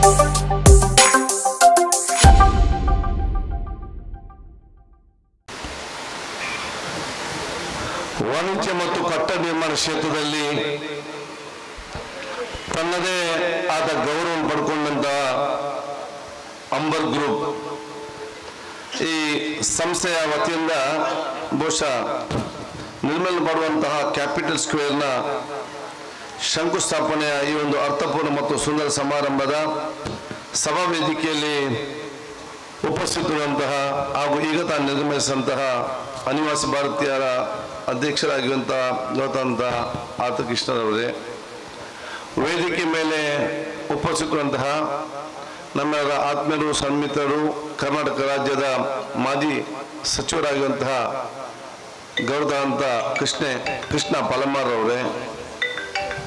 ವಾಣಿಜ್ಯ ಮತ್ತು ಕಟ್ಟಡ ನಿರ್ಮಾಣ ಕ್ಷೇತ್ರದಲ್ಲಿ ತನ್ನದೇ ಆದ ಗೌರವ ಪಡ್ಕೊಂಡಂತಹ ಅಂಬರ್ ಗ್ರೂಪ್ ಈ ಸಂಸ್ಥೆಯ ವತಿಯಿಂದ ಬಹುಶಃ ನಿರ್ಮಾಣ ಮಾಡುವಂತಹ ಕ್ಯಾಪಿಟಲ್ ಸ್ಕ್ವೇರ್ನ ಶಂಕುಸ್ಥಾಪನೆಯ ಈ ಒಂದು ಅರ್ಥಪೂರ್ಣ ಮತ್ತು ಸುಂದರ ಸಮಾರಂಭದ ಸಭಾ ವೇದಿಕೆಯಲ್ಲಿ ಉಪಸ್ಥಿತರುವಂತಹ ಹಾಗೂ ಈಗ ತಾನು ನಿರ್ಗಮಿಸಿದಂತಹ ಅನಿವಾಸಿ ಭಾರತೀಯರ ಅಧ್ಯಕ್ಷರಾಗಿರುವಂತಹ ಗೌತಂತ ಆತಕೃಷ್ಣರವರೇ, ವೇದಿಕೆ ಮೇಲೆ ಉಪಸ್ಥಿತರುವಂತಹ ನಮ್ಮೆಲ್ಲರ ಆತ್ಮೀಯರು, ಸನ್ಮಿತ್ರರು, ಕರ್ನಾಟಕ ರಾಜ್ಯದ ಮಾಜಿ ಸಚಿವರಾಗಿರುವಂತಹ ಗೌರವಾಂತ ಕೃಷ್ಣ ಪಲಮಾರವರೇ,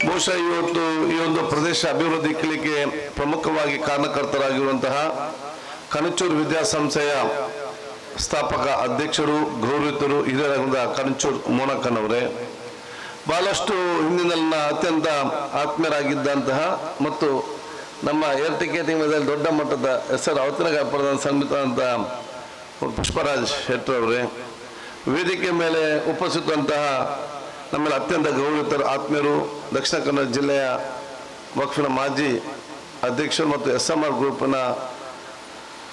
ಬಹುಶಃ ಇವತ್ತು ಈ ಒಂದು ಪ್ರದೇಶ ಅಭಿವೃದ್ಧಿ ಕಲಿಕೆ ಪ್ರಮುಖವಾಗಿ ಕಾರಣಕರ್ತರಾಗಿರುವಂತಹ ಕಣಚೂರು ವಿದ್ಯಾಸಂಸ್ಥೆಯ ಸ್ಥಾಪಕ ಅಧ್ಯಕ್ಷರು, ಗೌರವಿತರು, ಹಿರಿಯರಾಗಿದ್ದ ಕಣಚೂರು ಮೋನಕ್ಕನವರೇ, ಬಹಳಷ್ಟು ಹಿಂದಿನ ಅತ್ಯಂತ ಆತ್ಮೀಯರಾಗಿದ್ದಂತಹ ಮತ್ತು ನಮ್ಮ ಏರ್ಟಿಕೆ ಟೀಮದಲ್ಲಿ ದೊಡ್ಡ ಮಟ್ಟದ ಹೆಸರು ಅವತರಣ ಪಡೆದ ಸನ್ಮಿತರಾದಂತಹ ಪುಷ್ಪರಾಜ್ ಶೆಟ್ಟರವರೇ, ವೇದಿಕೆ ಮೇಲೆ ಉಪಸ್ಥಿತಂತಹ ನಮ್ಮೆಲ್ಲ ಅತ್ಯಂತ ಗೌರವಿತರು, ಆತ್ಮೀಯರು, ದಕ್ಷಿಣ ಕನ್ನಡ ಜಿಲ್ಲೆಯ ವಕ್ಫಿನ ಮಾಜಿ ಅಧ್ಯಕ್ಷರು ಮತ್ತು SMR ಗ್ರೂಪಿನ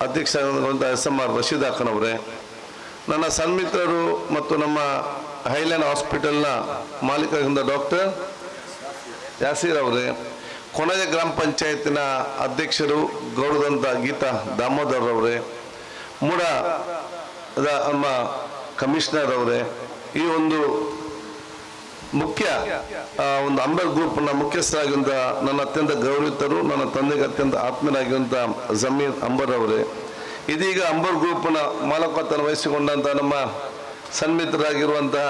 ಅಧ್ಯಕ್ಷರಾಗಿರುವಂಥ SMR ರಶೀದ್ ಅಕ್ಕನವರೇ, ನನ್ನ ಸನ್ಮಿತ್ರರು ಮತ್ತು ನಮ್ಮ ಹೈಲ್ಯಾಂಡ್ ಹಾಸ್ಪಿಟಲ್ನ ಮಾಲೀಕರಾಗಿದ್ದ ಡಾಕ್ಟರ್ ಯಾಸೀರ್ ಅವರೇ, ಕೊಣಜ ಗ್ರಾಮ ಪಂಚಾಯತಿನ ಅಧ್ಯಕ್ಷರು ಗೌರವಾಂತ ಗೀತಾ ದಾಮೋದರ್ ಅವರೇ, ಮೂಡದ ನಮ್ಮ ಕಮಿಷನರ್ ಅವರೇ, ಈ ಒಂದು ಮುಖ್ಯ ಒಂದು ಅಂಬರ್ ಗ್ರೂಪ್ನ ಮುಖ್ಯಸ್ಥರಾಗಿರುವಂಥ ನನ್ನ ಅತ್ಯಂತ ಗೌರವಿತರು, ನನ್ನ ತಂದೆಗೆ ಅತ್ಯಂತ ಆತ್ಮೀಯರಾಗಿರುವಂಥ ಜಮೀರ್ ಅಂಬರ್ ಅವರೇ, ಇದೀಗ ಅಂಬರ್ ಗ್ರೂಪ್ನ ಮಾಲಕತ್ವನ ವಹಿಸಿಕೊಂಡಂಥ ನಮ್ಮ ಸನ್ಮಿತರಾಗಿರುವಂತಹ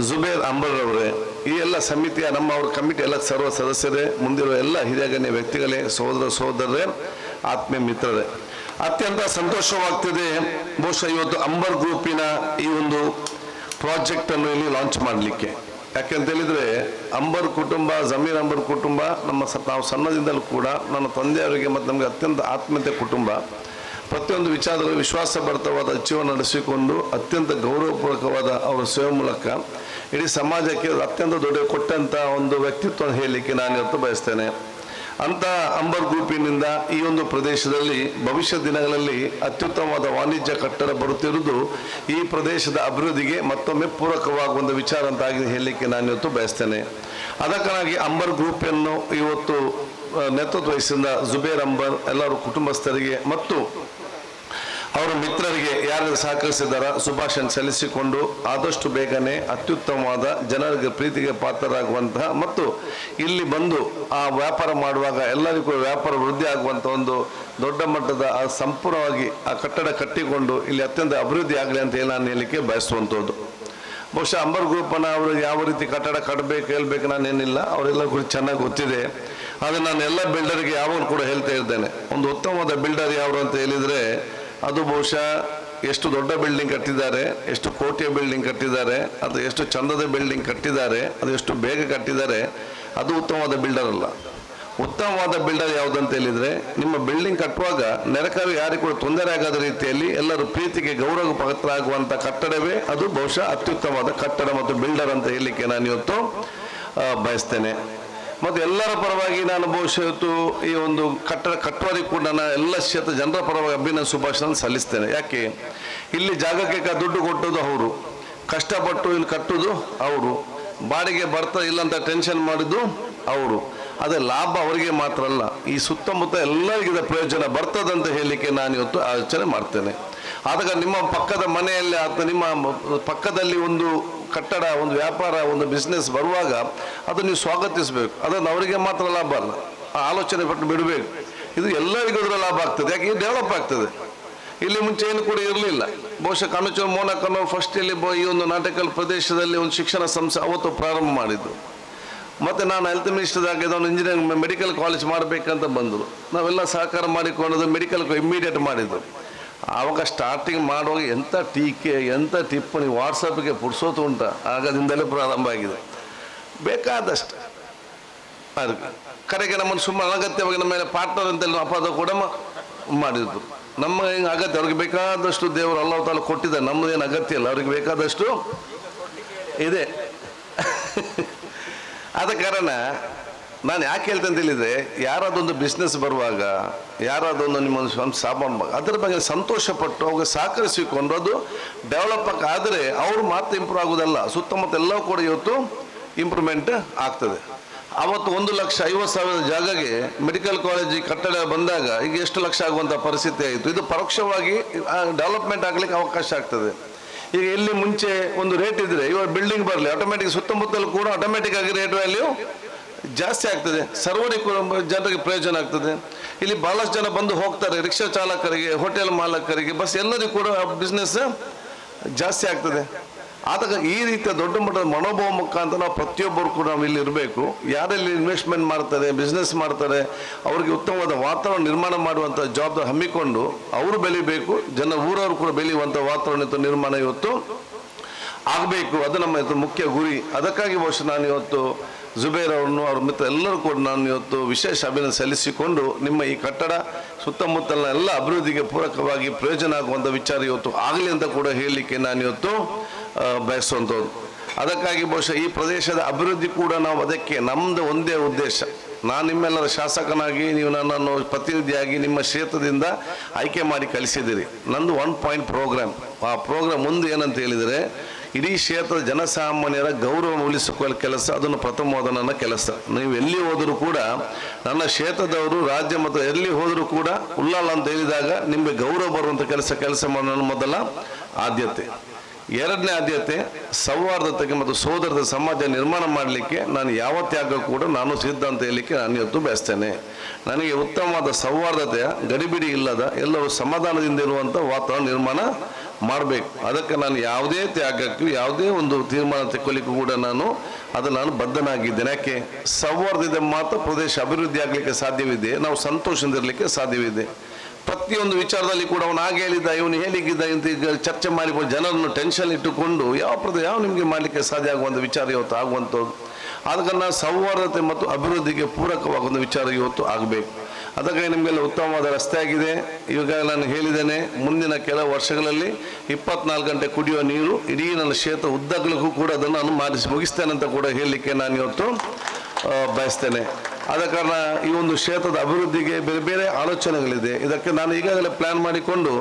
ಜುಬೇರ್ ಅಂಬರ್ ಅವರೇ, ಈ ಎಲ್ಲ ಸಮಿತಿಯ ಅವ್ರ ಕಮಿಟಿ ಎಲ್ಲ ಸರ್ವ ಸದಸ್ಯರೇ, ಮುಂದಿರುವ ಎಲ್ಲ ಹಿರಿಯ ವ್ಯಕ್ತಿಗಳೇ, ಸಹೋದರರೇ, ಆತ್ಮೀಯ ಮಿತ್ರರೇ, ಅತ್ಯಂತ ಸಂತೋಷವಾಗ್ತಿದೆ. ಬಹುಶಃ ಇವತ್ತು ಅಂಬರ್ ಗ್ರೂಪಿನ ಈ ಒಂದು ಪ್ರಾಜೆಕ್ಟ್ ಅನ್ನು ಇಲ್ಲಿ ಲಾಂಚ್ ಮಾಡಲಿಕ್ಕೆ. ಯಾಕೆಂತ ಹೇಳಿದ್ರೆ ಅಂಬರ್ ಕುಟುಂಬ, ಜಮೀರ್ ಅಂಬರ್ ಕುಟುಂಬ ನಾವು ಸಣ್ಣದಿಂದಲೂ ಕೂಡ ನನ್ನ ತಂದೆಯವರಿಗೆ ಮತ್ತು ನಮಗೆ ಅತ್ಯಂತ ಆತ್ಮೀಯತೆ ಕುಟುಂಬ. ಪ್ರತಿಯೊಂದು ವಿಚಾರದಲ್ಲಿ ವಿಶ್ವಾಸಭರಿತವಾದ ಜೀವನ ನಡೆಸಿಕೊಂಡು ಅತ್ಯಂತ ಗೌರವಪೂರ್ವಕವಾದ ಅವರ ಸೇವೆ ಮೂಲಕ ಇಡೀ ಸಮಾಜಕ್ಕೆ ಅತ್ಯಂತ ದೊಡ್ಡ ಕೊಟ್ಟಂತ ಒಂದು ವ್ಯಕ್ತಿತ್ವ ಹೇಳಲಿಕ್ಕೆ ನಾನು ಇವತ್ತು ಬಯಸ್ತೇನೆ. ಅಂತ ಅಂಬರ್ ಗ್ರೂಪಿನಿಂದ ಈ ಒಂದು ಪ್ರದೇಶದಲ್ಲಿ ಭವಿಷ್ಯ ದಿನಗಳಲ್ಲಿ ಅತ್ಯುತ್ತಮವಾದ ವಾಣಿಜ್ಯ ಕಟ್ಟಡ ಬರುತ್ತಿರುವುದು ಈ ಪ್ರದೇಶದ ಅಭಿವೃದ್ಧಿಗೆ ಮತ್ತೊಮ್ಮೆ ಪೂರಕವಾಗುವ ವಿಚಾರ ಅಂತಾಗಿ ಹೇಳಲಿಕ್ಕೆ ನಾನು ಇವತ್ತು ಬಯಸ್ತೇನೆ. ಅದಕ್ಕಾಗಿ ಅಂಬರ್ ಗ್ರೂಪನ್ನು ಇವತ್ತು ನೇತೃತ್ವ ವಹಿಸಿದ ಜುಬೇರ್ ಅಂಬರ್ ಎಲ್ಲರೂ ಕುಟುಂಬಸ್ಥರಿಗೆ ಮತ್ತು ಅವರ ಮಿತ್ರರಿಗೆ ಯಾರು ಸಹಕರಿಸಿದಾರ ಶುಭಾಶಯ ಸಲ್ಲಿಸಿಕೊಂಡು ಆದಷ್ಟು ಬೇಗನೆ ಅತ್ಯುತ್ತಮವಾದ ಜನರಿಗೆ ಪ್ರೀತಿಗೆ ಪಾತ್ರರಾಗುವಂತಹ ಮತ್ತು ಇಲ್ಲಿ ಬಂದು ಆ ವ್ಯಾಪಾರ ಮಾಡುವಾಗ ಎಲ್ಲರಿಗೂ ವ್ಯಾಪಾರ ವೃದ್ಧಿ ಆಗುವಂಥ ಒಂದು ದೊಡ್ಡ ಮಟ್ಟದ ಸಂಪೂರ್ಣವಾಗಿ ಆ ಕಟ್ಟಡ ಕಟ್ಟಿಕೊಂಡು ಇಲ್ಲಿ ಅತ್ಯಂತ ಅಭಿವೃದ್ಧಿ ಆಗಲಿ ಅಂತ ಹೇಳಿ ನಾನು ಹೇಳಲಿಕ್ಕೆ ಬಯಸುವಂಥದ್ದು. ಬಹುಶಃ ಅಂಬರ್ ಗ್ರೂಪನ್ನು ಅವರು ಯಾವ ರೀತಿ ಕಟ್ಟಡ ಕಟ್ಟಬೇಕು ಹೇಳ್ಬೇಕು ನಾನೇನಿಲ್ಲ, ಅವರೆಲ್ಲ ಕೂಡ ಚೆನ್ನಾಗಿ ಗೊತ್ತಿದೆ. ಆದರೆ ನಾನು ಎಲ್ಲ ಬಿಲ್ಡರ್ಗೆ ಯಾವಾಗಲೂ ಕೂಡ ಹೇಳ್ತಾ ಇದ್ದೇನೆ, ಒಂದು ಉತ್ತಮವಾದ ಬಿಲ್ಡರ್ ಯಾರು ಅಂತ ಹೇಳಿದರೆ ಅದು ಬಹುಶಃ ಎಷ್ಟು ದೊಡ್ಡ ಬಿಲ್ಡಿಂಗ್ ಕಟ್ಟಿದ್ದಾರೆ, ಎಷ್ಟು ಕೋಟೆಯ ಬಿಲ್ಡಿಂಗ್ ಕಟ್ಟಿದ್ದಾರೆ, ಅದು ಎಷ್ಟು ಚಂದದ ಬಿಲ್ಡಿಂಗ್ ಕಟ್ಟಿದ್ದಾರೆ, ಅದು ಎಷ್ಟು ಬೇಗ ಕಟ್ಟಿದ್ದಾರೆ, ಅದು ಉತ್ತಮವಾದ ಬಿಲ್ಡರ್ ಅಲ್ಲ. ಉತ್ತಮವಾದ ಬಿಲ್ಡರ್ ಯಾವುದಂತ ಹೇಳಿದರೆ ನಿಮ್ಮ ಬಿಲ್ಡಿಂಗ್ ಕಟ್ಟುವಾಗ ನೆರೆಕರು ಯಾರಿಗೂ ಕೂಡ ತೊಂದರೆ ಆಗದ ರೀತಿಯಲ್ಲಿ ಎಲ್ಲರೂ ಪ್ರೀತಿಗೆ ಗೌರವ ಪಾತ್ರ ಆಗುವಂಥ ಕಟ್ಟಡವೇ ಅದು ಬಹುಶಃ ಅತ್ಯುತ್ತಮವಾದ ಕಟ್ಟಡ ಮತ್ತು ಬಿಲ್ಡರ್ ಅಂತ ಹೇಳಲಿಕ್ಕೆ ನಾನು ಇವತ್ತು ಬಯಸ್ತೇನೆ. ಮತ್ತು ಎಲ್ಲರ ಪರವಾಗಿ ನಾನು ಬಹುಶಃ ಈ ಒಂದು ಕಟ್ಟಡ ಕಟ್ಟುವವರಿಗೆ ಕೂಡ ನಾನು ಎಲ್ಲ ಕ್ಷೇತ್ರ ಜನರ ಪರವಾಗಿ ಅಭಿನಂದನೆ ಶುಭಾಶಯ ಸಲ್ಲಿಸ್ತೇನೆ. ಯಾಕೆ ಇಲ್ಲಿ ಜಾಗಕ್ಕೆ ದುಡ್ಡು ಕೊಟ್ಟೋದು ಅವರು, ಕಷ್ಟಪಟ್ಟು ಇಲ್ಲಿ ಕಟ್ಟೋದು ಅವರು, ಬಾಡಿಗೆ ಬರ್ತಾ ಇಲ್ಲ ಅಂತ ಟೆನ್ಷನ್ ಮಾಡಿದ್ದು ಅವರು. ಅದೇ ಲಾಭ ಅವರಿಗೆ ಮಾತ್ರ ಅಲ್ಲ, ಈ ಸುತ್ತಮುತ್ತ ಎಲ್ಲರಿಗಿದ ಪ್ರಯೋಜನ ಬರ್ತದಂತ ಹೇಳಲಿಕ್ಕೆ ನಾನು ಇವತ್ತು ಆಲೋಚನೆ ಮಾಡ್ತೇನೆ. ಆದಾಗ ನಿಮ್ಮ ಪಕ್ಕದ ಮನೆಯಲ್ಲಿ ಅಥವಾ ನಿಮ್ಮ ಪಕ್ಕದಲ್ಲಿ ಒಂದು ಕಟ್ಟಡ, ಒಂದು ವ್ಯಾಪಾರ, ಒಂದು ಬಿಸ್ನೆಸ್ ಬರುವಾಗ ಅದು ನೀವು ಸ್ವಾಗತಿಸಬೇಕು. ಅದನ್ನು ಅವರಿಗೆ ಮಾತ್ರ ಲಾಭ ಅಲ್ಲ, ಆ ಆಲೋಚನೆ ಪಟ್ಟು ಬಿಡಬೇಕು. ಇದು ಎಲ್ಲರಿಗೂ ಅದರ ಲಾಭ ಆಗ್ತದೆ. ಯಾಕೆ ಡೆವಲಪ್ ಆಗ್ತದೆ. ಇಲ್ಲಿ ಮುಂಚೆ ಏನು ಕೂಡ ಇರಲಿಲ್ಲ. ಬಹುಶಃ ಕಣಚೂರು ಮೋನಕ್ಕನವರು ಫಸ್ಟ್ ಇಲ್ಲಿ ಈ ಒಂದು ನಾಟಕಲ್ ಪ್ರದೇಶದಲ್ಲಿ ಒಂದು ಶಿಕ್ಷಣ ಸಂಸ್ಥೆ ಅವತ್ತು ಪ್ರಾರಂಭ ಮಾಡಿದ್ದು. ಮತ್ತು ನಾನು ಹೆಲ್ತ್ ಮಿನಿಸ್ಟರ್ದಾಗ ಒಂದು ಇಂಜಿನಿಯರಿಂಗ್ ಮೆಡಿಕಲ್ ಕಾಲೇಜ್ ಮಾಡಬೇಕಂತ ಬಂದರು. ನಾವೆಲ್ಲ ಸಹಕಾರ ಮಾಡಿಕೊಂಡು ಮೆಡಿಕಲ್ ಇಮ್ಮಿಡಿಯೇಟ್ ಮಾಡಿದ್ದು. ಆವಾಗ ಸ್ಟಾರ್ಟಿಂಗ್ ಮಾಡುವಾಗ ಎಂಥ ಟೀಕೆ, ಎಂಥ ಟಿಪ್ಪಣಿ, ವಾಟ್ಸಪ್ಗೆ ಪುಡ್ಸೋತು ಉಂಟ ಆಗದಿಂದಲೇ ಪ್ರಾರಂಭ ಆಗಿದೆ. ಬೇಕಾದಷ್ಟು ಅದು ಕಡೆಗೆ ನಮ್ಮನ್ನು ಸುಮ್ಮನೆ ಅನಗತ್ಯವಾಗಿ ನಮ್ಮ ಮೇಲೆ ಪಾರ್ಟ್ನರ್ ಅಂತೆಲ್ಲ ಅಪವಾದ ಕೂಡ ಮಾಡಿದ್ರು. ನಮ್ಮ ಹಿಂಗೆ ಅಗತ್ಯ ಅವ್ರಿಗೆ ಬೇಕಾದಷ್ಟು ದೇವರು ಅಲ್ಲಾಹ್ ತಾಲ ಕೊಟ್ಟಿದ್ದಾರೆ, ನಮ್ಮದೇನು ಅಗತ್ಯ ಇಲ್ಲ, ಅವ್ರಿಗೆ ಬೇಕಾದಷ್ಟು ಇದೆ. ಆದ ಕಾರಣ ನಾನು ಯಾಕೆ ಹೇಳ್ತೇನೆ ಅಂತ ಹೇಳಿದರೆ, ಯಾರಾದೊಂದು ಬಿಸ್ನೆಸ್ ಬರುವಾಗ, ಯಾರಾದೊಂದು ನಿಮ್ಮೊಂದು ಸಾಮಾನು ಅದರ ಬಗ್ಗೆ ಸಂತೋಷಪಟ್ಟು ಅವ್ರಿಗೆ ಸಹಕರಿಸಿಕೊಂಡು ಅದು ಡೆವಲಪ್ ಆದರೆ ಅವರು ಮಾತ್ರ ಇಂಪ್ರೂವ್ ಆಗೋದಲ್ಲ, ಸುತ್ತಮುತ್ತ ಎಲ್ಲವೂ ಕೂಡ ಇವತ್ತು ಇಂಪ್ರೂವ್ಮೆಂಟ್ ಆಗ್ತದೆ. ಅವತ್ತು 1,50,000 ಜಾಗಗೆ ಮೆಡಿಕಲ್ ಕಾಲೇಜಿಗೆ ಕಟ್ಟಡ ಬಂದಾಗ ಈಗ ಎಷ್ಟು ಲಕ್ಷ ಆಗುವಂಥ ಪರಿಸ್ಥಿತಿ ಆಯಿತು. ಇದು ಪರೋಕ್ಷವಾಗಿ ಡೆವಲಪ್ಮೆಂಟ್ ಆಗಲಿಕ್ಕೆ ಅವಕಾಶ ಆಗ್ತದೆ. ಈಗ ಇಲ್ಲಿ ಮುಂಚೆ ಒಂದು ರೇಟ್ ಇದ್ದರೆ ಇವಾಗ ಬಿಲ್ಡಿಂಗ್ ಬರಲಿ ಆಟೋಮೆಟಿಕ್ ಸುತ್ತಮುತ್ತಲು ಕೂಡ ಆಟೋಮೆಟಿಕ್ ಆಗಿ ರೇಟ್ ವ್ಯಾಲ್ಯೂ ಜಾಸ್ತಿ ಆಗ್ತದೆ, ಸರ್ವರಿಗೂ ಜನರಿಗೆ ಪ್ರಯೋಜನ ಆಗ್ತದೆ. ಇಲ್ಲಿ ಬಹಳಷ್ಟು ಜನ ಬಂದು ಹೋಗ್ತಾರೆ, ರಿಕ್ಷಾ ಚಾಲಕರಿಗೆ, ಹೋಟೆಲ್ ಮಾಲಕರಿಗೆ, ಬಸ್ ಎಲ್ಲರಿಗೂ ಕೂಡ ಬಿಸ್ನೆಸ್ ಜಾಸ್ತಿ ಆಗ್ತದೆ. ಆದಾಗ ಈ ರೀತಿಯ ದೊಡ್ಡ ಮಟ್ಟದ ಮನೋಭಾವ ಮುಖಾಂತರ ನಾವು ಪ್ರತಿಯೊಬ್ಬರು ಕೂಡ ನಾವು ಇಲ್ಲಿ ಇರಬೇಕು. ಯಾರೆಲ್ಲಿ ಇನ್ವೆಸ್ಟ್ಮೆಂಟ್ ಮಾಡ್ತಾರೆ, ಬಿಸ್ನೆಸ್ ಮಾಡ್ತಾರೆ, ಅವ್ರಿಗೆ ಉತ್ತಮವಾದ ವಾತಾವರಣ ನಿರ್ಮಾಣ ಮಾಡುವಂಥ ಜವಾಬ್ದಾರಿ ಹಮ್ಮಿಕೊಂಡು ಅವರು ಬೆಳಿಬೇಕು, ಊರವರು ಕೂಡ ಬೆಳೆಯುವಂಥ ವಾತಾವರಣ ನಿರ್ಮಾಣ ಇವತ್ತು ಆಗಬೇಕು. ಅದು ನಮ್ಮ ಮುಖ್ಯ ಗುರಿ. ಅದಕ್ಕಾಗಿ ಬಹುಶಃ ನಾನು ಇವತ್ತು ಜುಬೇರ್ ಅವ್ರನ್ನು ಅವ್ರ ಮಿತ್ರ ಎಲ್ಲರೂ ಕೂಡ ನಾನು ಇವತ್ತು ವಿಶೇಷ ಅಭಿನಂದನೆ ಸಲ್ಲಿಸಿಕೊಂಡು ನಿಮ್ಮ ಈ ಕಟ್ಟಡ ಸುತ್ತಮುತ್ತಲಿನ ಎಲ್ಲ ಅಭಿವೃದ್ಧಿಗೆ ಪೂರಕವಾಗಿ ಪ್ರಯೋಜನ ಆಗುವಂಥ ವಿಚಾರ ಇವತ್ತು ಆಗಲಿ ಅಂತ ಕೂಡ ಹೇಳಲಿಕ್ಕೆ ನಾನು ಇವತ್ತು ಬಯಸುವಂಥದ್ದು. ಅದಕ್ಕಾಗಿ ಬಹುಶಃ ಈ ಪ್ರದೇಶದ ಅಭಿವೃದ್ಧಿ ಕೂಡ ನಾವು ಅದಕ್ಕೆ ನಮ್ಮದು ಒಂದೇ ಉದ್ದೇಶ. ನಾನು ನಿಮ್ಮೆಲ್ಲರ ಶಾಸಕನಾಗಿ, ನೀವು ನನ್ನನ್ನು ಪ್ರತಿನಿಧಿಯಾಗಿ ನಿಮ್ಮ ಕ್ಷೇತ್ರದಿಂದ ಆಯ್ಕೆ ಮಾಡಿ ಕಳಿಸಿದ್ದೀರಿ. ನಂದು 1 ಪಾಯಿಂಟ್ ಪ್ರೋಗ್ರಾಮ್. ಆ ಪ್ರೋಗ್ರಾಮ್ ಮುಂದೆ ಏನಂತ ಹೇಳಿದರೆ, ಇಡೀ ಕ್ಷೇತ್ರದ ಜನಸಾಮಾನ್ಯರ ಗೌರವ ಉಳಿಸಿಕೊಳ್ಳೋ ಕೆಲಸ, ಅದನ್ನು ಪ್ರಥಮವಾದ ನನ್ನ ಕೆಲಸ. ನೀವು ಎಲ್ಲಿ ಹೋದರೂ ಕೂಡ ನನ್ನ ಕ್ಷೇತ್ರದವರು ರಾಜ್ಯ ಮತ್ತು ಎಲ್ಲಿ ಹೋದರೂ ಕೂಡ ಉಳ್ಳಾಲ ಅಂತ ಹೇಳಿದಾಗ ನಿಮಗೆ ಗೌರವ ಬರುವಂಥ ಕೆಲಸ ಮಾಡೋ ನನ್ನ ಮೊದಲ ಆದ್ಯತೆ. ಎರಡನೇ ಆದ್ಯತೆ ಸೌಹಾರ್ದತೆಗೆ ಮತ್ತು ಸೋದರದ ಸಮಾಜ ನಿರ್ಮಾಣ ಮಾಡಲಿಕ್ಕೆ ನಾನು ಯಾವ ತ್ಯಾಗ ಕೂಡ ನಾನು ಸಿದ್ಧ ಅಂತ ಹೇಳಲಿಕ್ಕೆ ನಾನು ಇವತ್ತು ಬಯಸ್ತೇನೆ. ನನಗೆ ಉತ್ತಮವಾದ ಸೌಹಾರ್ದತೆಯ ಗಡಿಬಿಡಿ ಇಲ್ಲದ ಎಲ್ಲರೂ ಸಮಾಧಾನದಿಂದ ಇರುವಂಥ ವಾತಾವರಣ ನಿರ್ಮಾಣ ಮಾಡಬೇಕು. ಅದಕ್ಕೆ ನಾನು ಯಾವುದೇ ತ್ಯಾಗಕ್ಕೂ ಯಾವುದೇ ಒಂದು ತೀರ್ಮಾನ ತೆಗೊಳ್ಳಿಕ್ಕೂ ಕೂಡ ನಾನು ಬದ್ಧನಾಗಿದ್ದೇನೆ. ಯಾಕೆ ಸೌಹಾರ್ದತೆ ಮಾತ್ರ ಪ್ರದೇಶ ಅಭಿವೃದ್ಧಿ ಆಗಲಿಕ್ಕೆ ಸಾಧ್ಯವಿದೆ, ನಾವು ಸಂತೋಷದಿಂದ ಇರಲಿಕ್ಕೆ ಸಾಧ್ಯವಿದೆ. ಪ್ರತಿಯೊಂದು ವಿಚಾರದಲ್ಲಿ ಕೂಡ ಅವನು ಹಾಗೆ ಹೇಳಿದ್ದ, ಇವನು ಹೇಳಿದ್ದ ಅಂತ ಚರ್ಚೆ ಮಾಡಿಕೊಂಡು ಜನರನ್ನು ಟೆನ್ಷನ್ ಇಟ್ಟುಕೊಂಡು ಯಾವ ನಿಮಗೆ ಮಾಡಲಿಕ್ಕೆ ಸಾಧ್ಯ ಆಗುವಂಥ ವಿಚಾರ ಇವತ್ತು ಆಗುವಂಥದ್ದು. ಆದ ಕಾರಣ ಸೌಹಾರ್ದತೆ ಮತ್ತು ಅಭಿವೃದ್ಧಿಗೆ ಪೂರಕವಾಗುವಂಥ ವಿಚಾರ ಇವತ್ತು ಆಗಬೇಕು. ಅದಕ್ಕಾಗಿ ನಿಮಗೆಲ್ಲ ಉತ್ತಮವಾದ ರಸ್ತೆ ಆಗಿದೆ. ಇವಾಗ ನಾನು ಹೇಳಿದ್ದೇನೆ, ಮುಂದಿನ ಕೆಲವು ವರ್ಷಗಳಲ್ಲಿ 24 ಗಂಟೆ ಕುಡಿಯುವ ನೀರು ಇಡೀ ನನ್ನ ಕ್ಷೇತ್ರ ಉದ್ದಗಲಕ್ಕೂ ಕೂಡ ಅದನ್ನು ನಾನು ಮುಗಿಸ್ತೇನೆ ಅಂತ ಕೂಡ ಹೇಳಲಿಕ್ಕೆ ನಾನು ಇವತ್ತು ಬಯಸ್ತೇನೆ. ಆದ ಕಾರಣ ಈ ಒಂದು ಕ್ಷೇತ್ರದ ಅಭಿವೃದ್ಧಿಗೆ ಬೇರೆ ಬೇರೆ ಆಲೋಚನೆಗಳಿದೆ. ಇದಕ್ಕೆ ನಾನು ಈಗಾಗಲೇ ಪ್ಲ್ಯಾನ್ ಮಾಡಿಕೊಂಡು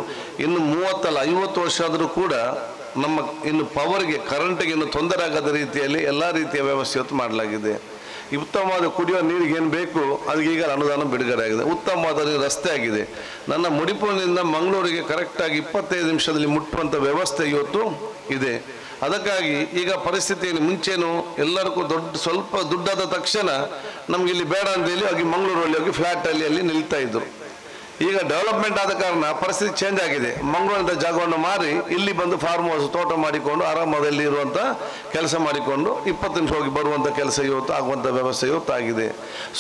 ಇನ್ನು 30 ಅಲ್ಲ 50 ವರ್ಷ ಆದರೂ ಕೂಡ ನಮ್ಮ ಇನ್ನು ಪವರ್ಗೆ ಕರೆಂಟಿಗೆ ಇನ್ನು ತೊಂದರೆ ಆಗದ ರೀತಿಯಲ್ಲಿ ಎಲ್ಲ ರೀತಿಯ ವ್ಯವಸ್ಥೆ ಇವತ್ತು ಮಾಡಲಾಗಿದೆ. ಉತ್ತಮವಾದ ಕುಡಿಯುವ ನೀರಿಗೆ ಏನು ಬೇಕು ಅದಕ್ಕೆ ಈಗ ಅನುದಾನ ಬಿಡುಗಡೆ ಆಗಿದೆ. ಉತ್ತಮವಾದ ರಸ್ತೆ ಆಗಿದೆ. ನನ್ನ ಮುಡಿಪುರದಿಂದ ಮಂಗಳೂರಿಗೆ ಕರೆಕ್ಟಾಗಿ 25 ನಿಮಿಷದಲ್ಲಿ ಮುಟ್ಟುವಂಥ ವ್ಯವಸ್ಥೆ ಇವತ್ತು ಇದೆ. ಅದಕ್ಕಾಗಿ ಈಗ ಪರಿಸ್ಥಿತಿಯಲ್ಲಿ ಮುಂಚೆನೂ ಎಲ್ಲರಿಗೂ ಸ್ವಲ್ಪ ದುಡ್ಡಾದ ತಕ್ಷಣ ನಮ್ಗೆ ಇಲ್ಲಿ ಬೇಡ ಅಂತೇಳಿ ಹೋಗಿ ಮಂಗಳೂರಲ್ಲಿ ಹೋಗಿ ಫ್ಲ್ಯಾಟಲ್ಲಿ ಅಲ್ಲಿ ನಿಲ್ತಾ ಇದ್ರು. ಈಗ ಡೆವಲಪ್ಮೆಂಟ್ ಆದ ಕಾರಣ ಪರಿಸ್ಥಿತಿ ಚೇಂಜ್ ಆಗಿದೆ. ಮಂಗಳೂರಿನ ಜಾಗವನ್ನು ಮಾರಿ ಇಲ್ಲಿ ಬಂದು ಫಾರ್ಮ್ ಹೌಸ್ ತೋಟ ಮಾಡಿಕೊಂಡು ಆರಾಮದಲ್ಲಿ ಇರುವಂಥ ಕೆಲಸ ಮಾಡಿಕೊಂಡು 20 ನಿಮಿಷ ಹೋಗಿ ಬರುವಂಥ ಕೆಲಸ ಇವತ್ತು ಆಗುವಂಥ ವ್ಯವಸ್ಥೆ ಇವತ್ತು ಆಗಿದೆ.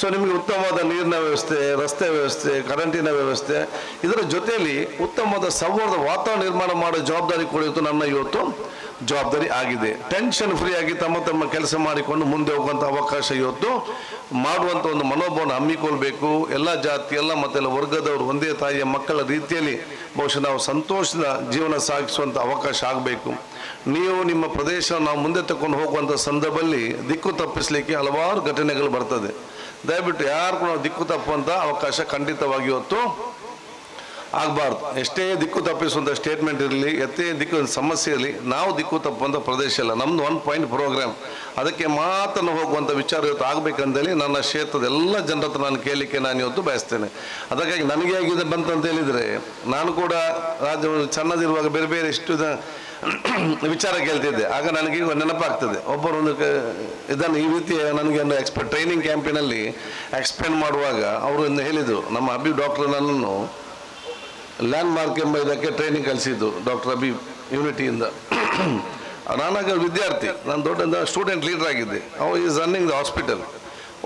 ಸೊ ನಿಮಗೆ ಉತ್ತಮವಾದ ನೀರಿನ ವ್ಯವಸ್ಥೆ, ರಸ್ತೆ ವ್ಯವಸ್ಥೆ, ಕರೆಂಟಿನ ವ್ಯವಸ್ಥೆ, ಇದರ ಜೊತೆಯಲ್ಲಿ ಉತ್ತಮವಾದ ಸೌಹಾರ್ದ ವಾತಾವರಣ ನಿರ್ಮಾಣ ಮಾಡೋ ಜವಾಬ್ದಾರಿ ಕೂಡ ಇವತ್ತು ನನ್ನ ಇವತ್ತು ಜವಾಬ್ದಾರಿ ಆಗಿದೆ. ಟೆನ್ಷನ್ ಫ್ರೀ ಆಗಿ ತಮ್ಮ ಕೆಲಸ ಮಾಡಿಕೊಂಡು ಮುಂದೆ ಹೋಗುವಂಥ ಅವಕಾಶ ಇವತ್ತು ಮಾಡುವಂಥ ಒಂದು ಮನೋಭಾವನ ಹಮ್ಮಿಕೊಳ್ಬೇಕು. ಎಲ್ಲ ಜಾತಿ, ಎಲ್ಲ ಮತ್ತೆಲ್ಲ ವರ್ಗದವರು ಒಂದೇ ತಾಯಿಯ ಮಕ್ಕಳ ರೀತಿಯಲ್ಲಿ ಬಹುಶಃ ನಾವು ಸಂತೋಷದ ಜೀವನ ಸಾಗಿಸುವಂಥ ಅವಕಾಶ ಆಗಬೇಕು. ನೀವು ನಿಮ್ಮ ಪ್ರದೇಶ ನಾವು ಮುಂದೆ ತಗೊಂಡು ಹೋಗುವಂಥ ಸಂದರ್ಭದಲ್ಲಿ ದಿಕ್ಕು ತಪ್ಪಿಸಲಿಕ್ಕೆ ಹಲವಾರು ಘಟನೆಗಳು ಬರ್ತದೆ. ದಯವಿಟ್ಟು ಯಾರಿಗೂ ನಾವು ದಿಕ್ಕು ತಪ್ಪುವಂಥ ಅವಕಾಶ ಖಂಡಿತವಾಗಿ ಇವತ್ತು ಆಗಬಾರ್ದು. ಎಷ್ಟೇ ದಿಕ್ಕು ತಪ್ಪಿಸುವಂಥ ಸ್ಟೇಟ್ಮೆಂಟ್ ಇರಲಿ, ಎಷ್ಟೇ ದಿಕ್ಕು ಸಮಸ್ಯೆ ಇರಲಿ, ನಾವು ದಿಕ್ಕು ತಪ್ಪುವಂಥ ಪ್ರದೇಶ ಇಲ್ಲ. ನಮ್ಮದು 1 ಪಾಯಿಂಟ್ ಪ್ರೋಗ್ರಾಮ್. ಅದಕ್ಕೆ ಮಾತ್ರ ಹೋಗುವಂಥ ವಿಚಾರ ಇವತ್ತು ಆಗಬೇಕಂತೇಳಿ ನನ್ನ ಕ್ಷೇತ್ರದ ಎಲ್ಲ ಜನರ ಹತ್ರ ನಾನು ಕೇಳಲಿಕ್ಕೆ ನಾನು ಇವತ್ತು ಬಯಸ್ತೇನೆ. ಅದಕ್ಕಾಗಿ ನನಗೆ ಆಗಿದೆ ಬಂತಂತ ಹೇಳಿದರೆ, ನಾನು ಕೂಡ ರಾಜ್ಯ ಸಣ್ಣದಿರುವಾಗ ಬೇರೆ ಬೇರೆ ಎಷ್ಟು ವಿಚಾರ ಕೇಳ್ತಿದ್ದೆ. ಆಗ ನನಗೆ ನೆನಪಾಗ್ತದೆ, ಒಬ್ಬರೊಂದು ಇದನ್ನು ಈ ರೀತಿ ನನಗೆ ಒಂದು ಟ್ರೈನಿಂಗ್ ಕ್ಯಾಂಪಿನಲ್ಲಿ ಎಕ್ಸ್ಪ್ಲೇನ್ ಮಾಡುವಾಗ ಅವರು ಹೇಳಿದರು, ನಮ್ಮ ಅಬೀಬ್ ಡಾಕ್ಟರ್ ನನ್ನನ್ನು ಲ್ಯಾಂಡ್ ಮಾರ್ಕ್ ಎಂಬ ಇದಕ್ಕೆ ಟ್ರೈನಿಂಗ್ ಕಲಿಸಿದ್ದು ಡಾಕ್ಟರ್ ಅಬೀಬ್ ಯೂನಿಟಿಯಿಂದ. ನಾನಾಗ ವಿದ್ಯಾರ್ಥಿ, ನಾನು ದೊಡ್ಡ ಸ್ಟೂಡೆಂಟ್ ಲೀಡರ್ ಆಗಿದ್ದೆ. ಅವ is running the hospital.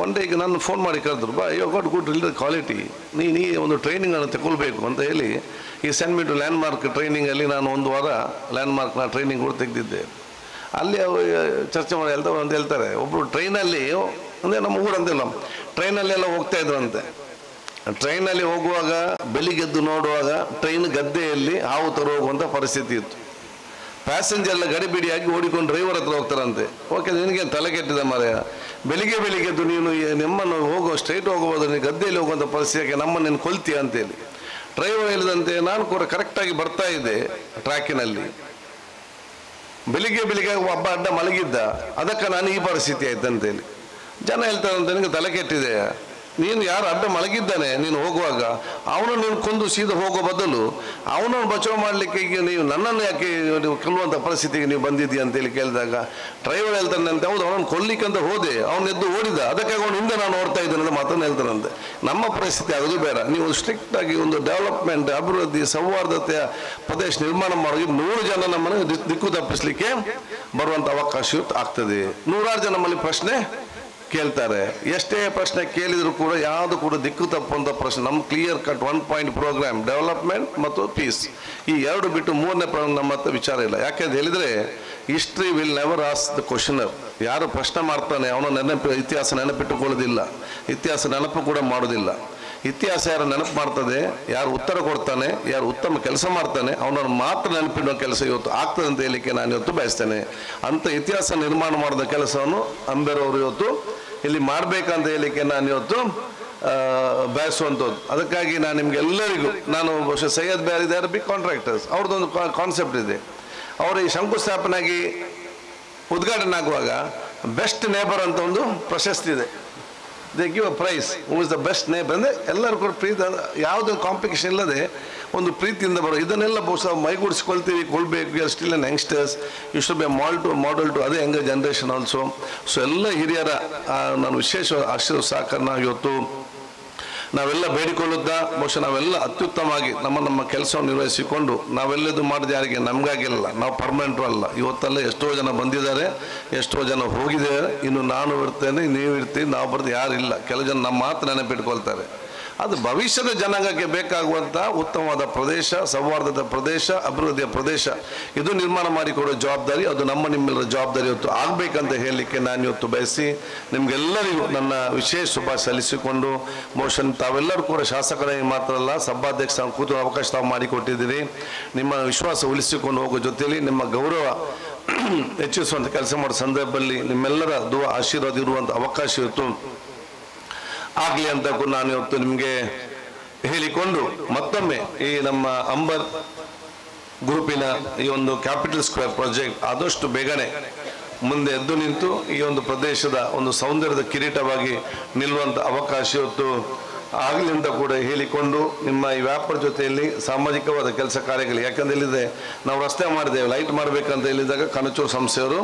One day ಈಗ ನಾನು ಫೋನ್ ಮಾಡಿ ಕರೆದ್ರು, ಬಾ you got good leader quality, ನೀ ಒಂದು ಟ್ರೈನಿಂಗನ್ನು ತಗೊಳ್ಬೇಕು ಅಂತ ಹೇಳಿ ಈ send me to Landmark ಟ್ರೈನಿಂಗಲ್ಲಿ ನಾನು 1 ವಾರ ಲ್ಯಾಂಡ್ ಮಾರ್ಕ್ನ ಟ್ರೈನಿಂಗ್ ಕೂಡ ತೆಗೆದಿದ್ದೆ. ಅಲ್ಲಿ ಅವರು ಚರ್ಚೆ ಮಾಡಿ ಅಂತ ಹೇಳ್ತಾರೆ, ಒಬ್ಬರು ಟ್ರೈನಲ್ಲಿ ಅಂದರೆ ನಮ್ಮ ಊರಂತೆಲ್ಲ ಟ್ರೈನಲ್ಲೆಲ್ಲ ಹೋಗ್ತಾ ಇದ್ರಂತೆ. ಟ್ರೈನಲ್ಲಿ ಹೋಗುವಾಗ ಬೆಳಿಗ್ಗೆದ್ದು ನೋಡುವಾಗ ಟ್ರೈನ್ ಗದ್ದೆಯಲ್ಲಿ ಹಾವು ತರುವಂಥ ಪರಿಸ್ಥಿತಿ ಇತ್ತು. ಪ್ಯಾಸೆಂಜರ್ ಎಲ್ಲ ಗಡಿಬಿಡಿಯಾಗಿ ಓಡಿಕೊಂಡು ಡ್ರೈವರ್ ಹತ್ರ ಹೋಗ್ತಾರಂತೆ. ಓಕೆ, ನಿನಗೆ ತಲೆ ಕೆಟ್ಟಿದೆ ಮಾರಾಯ, ಬೆಳಿಗ್ಗೆದ್ದು ನೀನು ನಿಮ್ಮನ್ನು ಸ್ಟ್ರೈಟ್ ಹೋಗಬಹುದು, ನೀನು ಗದ್ದೆಯಲ್ಲಿ ಹೋಗುವಂಥ ಪರಿಸ್ಥಿತಿಗೆ ನಮ್ಮನ್ನು ನೀನು ಕೊಲ್ತೀಯ ಅಂತೇಳಿ. ಡ್ರೈವರ್ ಹೇಳಿದಂತೆ ನಾನು ಕೂಡ ಕರೆಕ್ಟಾಗಿ ಬರ್ತಾ ಇದ್ದೆ ಟ್ರ್ಯಾಕಿನಲ್ಲಿ, ಬೆಳಿಗ್ಗೆ ಒಬ್ಬ ಅಡ್ಡ ಮಲಗಿದ್ದ, ಅದಕ್ಕೆ ನಾನು ಈ ಪರಿಸ್ಥಿತಿ ಆಯ್ತು ಅಂತೇಳಿ. ಜನ ಹೇಳ್ತಾರಂತೆ ನಿನಗೆ ತಲೆ ಕೆಟ್ಟಿದೆ, ನೀನು ಯಾರು ಅಡ್ಡ ಮಲಗಿದ್ದಾನೆ ನೀನು ಹೋಗುವಾಗ ಅವನು ನೀನು ಕೊಂದು ಸೀದಾ ಹೋಗೋ ಬದಲು ಅವನನ್ನು ಬಚಾವ್ ಮಾಡಲಿಕ್ಕೆ ಈಗ ನೀವು ನನ್ನನ್ನು ಯಾಕೆ ಕೊಲ್ಲುವಂಥ ಪರಿಸ್ಥಿತಿಗೆ ನೀವು ಬಂದಿದ್ದೀಯ ಅಂತೇಳಿ ಕೇಳಿದಾಗ ಡ್ರೈವರ್ ಹೇಳ್ತಾನಂತೆ, ಹೌದು ಅವನನ್ನು ಕೊಲ್ಲಿಕ್ಕಂತ ಹೋದೆ, ಅವನು ಎದ್ದು ಓಡಿದ, ಅದಕ್ಕೆ ಅವನು ಹಿಂದೆ ನಾನು ಓಡ್ತಾ ಇದ್ದೇನೆ ಅಂತ ಮಾತನ್ನು ಹೇಳ್ತಾನಂತೆ. ನಮ್ಮ ಪರಿಸ್ಥಿತಿ ಆಗೋದು ಬೇಡ. ನೀವು ಸ್ಟ್ರಿಕ್ಟಾಗಿ ಒಂದು ಡೆವಲಪ್ಮೆಂಟ್, ಅಭಿವೃದ್ಧಿ, ಸೌಹಾರ್ದತೆಯ ಪ್ರದೇಶ ನಿರ್ಮಾಣ ಮಾಡಿ 100 ಜನ ನಮ್ಮನ್ನು ದಿಕ್ಕು ತಪ್ಪಿಸಲಿಕ್ಕೆ ಬರುವಂಥ ಅವಕಾಶ ಆಗ್ತದೆ. 100 ಜನ ನಮ್ಮಲ್ಲಿ ಪ್ರಶ್ನೆ ಕೇಳ್ತಾರೆ. ಎಷ್ಟೇ ಪ್ರಶ್ನೆ ಕೇಳಿದ್ರು ಕೂಡ ಯಾವುದು ಕೂಡ ದಿಕ್ಕು ತಪ್ಪುವಂಥ ಪ್ರಶ್ನೆ. ನಮ್ಮ clear cut 1 point program, development ಮತ್ತು ಪೀಸ್, ಈ 2 ಬಿಟ್ಟು 3ನೇ ಪ್ರೋಗ್ರಾಮ್ ನಮ್ಮ ಹತ್ರ ವಿಚಾರ ಇಲ್ಲ. ಯಾಕೆಂತ ಹೇಳಿದರೆ history will never ask the questioner. ಯಾರು ಪ್ರಶ್ನೆ ಮಾಡ್ತಾನೆ ಅವನ ಇತಿಹಾಸ ನೆನಪಿಟ್ಟುಕೊಳ್ಳೋದಿಲ್ಲ, ಇತಿಹಾಸ ನೆನಪು ಕೂಡ ಮಾಡೋದಿಲ್ಲ. ಇತಿಹಾಸ ಯಾರು ನೆನಪು ಮಾಡ್ತದೆ, ಯಾರು ಉತ್ತರ ಕೊಡ್ತಾನೆ, ಯಾರು ಉತ್ತಮ ಕೆಲಸ ಮಾಡ್ತಾನೆ ಅವನನ್ನು ಮಾತ್ರ ನೆನಪಿಡುವ ಕೆಲಸ ಇವತ್ತು ಆಗ್ತದೆ ಅಂತ ಹೇಳಲಿಕ್ಕೆ ನಾನು ಇವತ್ತು ಬಯಸ್ತೇನೆ. ಅಂಥ ಇತಿಹಾಸ ನಿರ್ಮಾಣ ಮಾಡಿದ ಕೆಲಸವನ್ನು ಅಂಬೇರವರು ಇವತ್ತು ಇಲ್ಲಿ ಮಾಡಬೇಕಂತ ಹೇಳಲಿಕ್ಕೆ ನಾನು ಇವತ್ತು ಬಯಸುವಂಥದ್ದು. ಅದಕ್ಕಾಗಿ ನಾನು ನಿಮ್ಗೆಲ್ಲರಿಗೂ ನಾನು ಬಹುಶಃ Syed Beary they are big contractors, ಅವ್ರದ್ದೊಂದು ಕಾನ್ಸೆಪ್ಟ್ ಇದೆ. ಅವರು ಈ ಶಂಕುಸ್ಥಾಪನೆ ಆಗಿ ಉದ್ಘಾಟನೆ ಆಗುವಾಗ ಬೆಸ್ಟ್ ನೇಬರ್ ಅಂತ ಒಂದು ಪ್ರಶಸ್ತಿ ಇದೆ. They give a prize who is the best neighbour. ಅಂದರೆ ಎಲ್ಲರೂ ಕೂಡ ಪ್ರೀತಿ, ಯಾವುದೋ ಕಾಂಪಿಟೇಷನ್ ಇಲ್ಲದೆ ಒಂದು ಪ್ರೀತಿಯಿಂದ ಬರೋ ಇದನ್ನೆಲ್ಲ ಬಹುಶಃ ಕೊಳ್ಬೇಕು. You are still an youngsters, you should be model to ಅದೇ ಯಂಗರ್ ಜನ್ರೇಷನ್ ಆಲ್ಸೋ. ಸೊ ಎಲ್ಲ ಹಿರಿಯರ ನಾನು ವಿಶೇಷ ಸಹಕಾರನ ಇವತ್ತು ನಾವೆಲ್ಲ ಬೇಡಿಕೊಳ್ಳುತ್ತಾ ಬಹುಶಃ ನಾವೆಲ್ಲ ಅತ್ಯುತ್ತಮವಾಗಿ ನಮ್ಮ ಕೆಲಸವನ್ನು ನಿರ್ವಹಿಸಿಕೊಂಡು ನಾವೆಲ್ಲದು ಮಾಡಿದ ಯಾರಿಗೆ ನಮಗಾಗಿಲ್ಲ, ನಾವು ಪರ್ಮನೆಂಟು ಅಲ್ಲ. ಇವತ್ತೆಲ್ಲ ಎಷ್ಟೋ ಜನ ಬಂದಿದ್ದಾರೆ, ಎಷ್ಟೋ ಜನ ಹೋಗಿದ್ದಾರೆ. ಇನ್ನು ನಾನು ಇರ್ತೇನೆ, ನೀವು ಇರ್ತೀವಿ, ನಾವು ಬರ್ದು ಯಾರಿಲ್ಲ. ಕೆಲವು ಜನ ನಮ್ಮ ಮಾತ್ರ ನೆನಪಿಟ್ಕೊಳ್ತಾರೆ. ಅದು ಭವಿಷ್ಯದ ಜನಾಂಗಕ್ಕೆ ಬೇಕಾಗುವಂಥ ಉತ್ತಮವಾದ ಪ್ರದೇಶ, ಸೌಹಾರ್ದದ ಪ್ರದೇಶ, ಅಭಿವೃದ್ಧಿಯ ಪ್ರದೇಶ ಇದು ನಿರ್ಮಾಣ ಮಾಡಿಕೊಡೋ ಜವಾಬ್ದಾರಿ ಅದು ನಿಮ್ಮೆಲ್ಲರ ಜವಾಬ್ದಾರಿ ಇವತ್ತು ಆಗಬೇಕಂತ ಹೇಳಲಿಕ್ಕೆ ನಾನು ಇವತ್ತು ಬಯಸಿ ನಿಮಗೆಲ್ಲರಿಗೂ ನನ್ನ ವಿಶೇಷ ಶುಭಾಶಯ ಸಲ್ಲಿಸಿಕೊಂಡು ಬಹುಶಃ ತಾವೆಲ್ಲರೂ ಕೂಡ ಶಾಸಕರಾಗಿ ಮಾತ್ರ ಅಲ್ಲ ಸಭಾಧ್ಯಕ್ಷ ಕೂತು ಅವಕಾಶ ತಾವು ಮಾಡಿಕೊಟ್ಟಿದ್ದೀರಿ. ನಿಮ್ಮ ವಿಶ್ವಾಸ ಉಳಿಸಿಕೊಂಡು ಹೋಗೋ ಜೊತೆಯಲ್ಲಿ ನಿಮ್ಮ ಗೌರವ ಹೆಚ್ಚಿಸುವಂಥ ಕೆಲಸ ಮಾಡೋ ಸಂದರ್ಭದಲ್ಲಿ ನಿಮ್ಮೆಲ್ಲರ ದುವಾ ಆಶೀರ್ವಾದ ಇರುವಂಥ ಅವಕಾಶ ಇವತ್ತು ಆಗಲಿ ಅಂತ ನಾನು ಇವತ್ತು ನಿಮಗೆ ಹೇಳಿಕೊಂಡು ಮತ್ತೊಮ್ಮೆ ಈ ನಮ್ಮ ಅಂಬರ್ ಗ್ರೂಪಿನ ಈ ಒಂದು ಕ್ಯಾಪಿಟಲ್ ಸ್ಕ್ವೇರ್ ಪ್ರಾಜೆಕ್ಟ್ ಆದಷ್ಟು ಬೇಗನೆ ಮುಂದೆ ಎದ್ದು ನಿಂತು ಈ ಒಂದು ಪ್ರದೇಶದ ಒಂದು ಸೌಂದರ್ಯದ ಕಿರೀಟವಾಗಿ ನಿಲ್ಲುವಂಥ ಅವಕಾಶ ಇವತ್ತು ಆಗಲಿ ಅಂತ ಕೂಡ ಹೇಳಿಕೊಂಡು ನಿಮ್ಮ ಈ ವ್ಯಾಪಾರ ಜೊತೆಯಲ್ಲಿ ಸಾಮಾಜಿಕವಾದ ಕೆಲಸ ಕಾರ್ಯಗಳು, ಯಾಕಂದ್ರೆ ಇಲ್ಲಿದೆ ನಾವು ರಸ್ತೆ ಮಾಡಿದ್ದೇವೆ, ಲೈಟ್ ಮಾಡಬೇಕಂತ ಹೇಳಿದಾಗ ಕಣಚೂರು ಸಂಸ್ಥೆಯವರು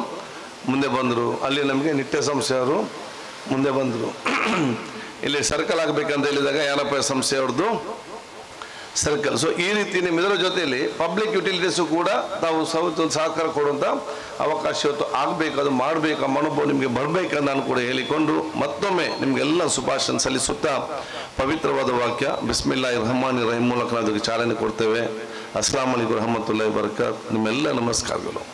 ಮುಂದೆ ಬಂದರು, ಅಲ್ಲಿ ನಮಗೆ ನಿತ್ಯ ಸಂಸ್ಥೆಯವರು ಮುಂದೆ ಬಂದರು. ಇಲ್ಲಿ ಸರ್ಕಲ್ ಆಗಬೇಕಂತ ಹೇಳಿದಾಗ ಯಾರಪ್ಪ ಸಂಸ್ಥೆಯವ್ರದ್ದು ಸರ್ಕಲ್. ಸೊ ಈ ರೀತಿ ನಿಮ್ಮೆಲ್ಲರ ಜೊತೆಯಲ್ಲಿ ಪಬ್ಲಿಕ್ ಯುಟಿಲಿಟೀಸು ಕೂಡ ತಾವು ಸಹಕಾರ ಕೊಡುವಂಥ ಅವಕಾಶ ಇವತ್ತು ಆಗಬೇಕು, ಅದು ಮಾಡಬೇಕು, ಆ ಮನೋಭಾವ ನಿಮಗೆ ಬರಬೇಕಂತ ನಾನು ಕೂಡ ಹೇಳಿಕೊಂಡು ಮತ್ತೊಮ್ಮೆ ನಿಮಗೆಲ್ಲ ಶುಭಾಶಯ ಸಲ್ಲಿಸುತ್ತಾ ಪವಿತ್ರವಾದ ವಾಕ್ಯ ಬಿಸ್ಮಿಲ್ಲಾಹಿರ್ ರಹಮಾನಿರ್ ರಹೀಮ್ ಮೂಲಕ ನಾವು ಅದಕ್ಕೆ ಚಾಲನೆ ಕೊಡ್ತೇವೆ. ಅಸ್ಸಲಾಮು ಅಲೈಕುಂ ವರಹಮತುಲ್ಲಾಹಿ ವಬರಕಾತುಹು. ನಿಮ್ಮೆಲ್ಲ ನಮಸ್ಕಾರಗಳು.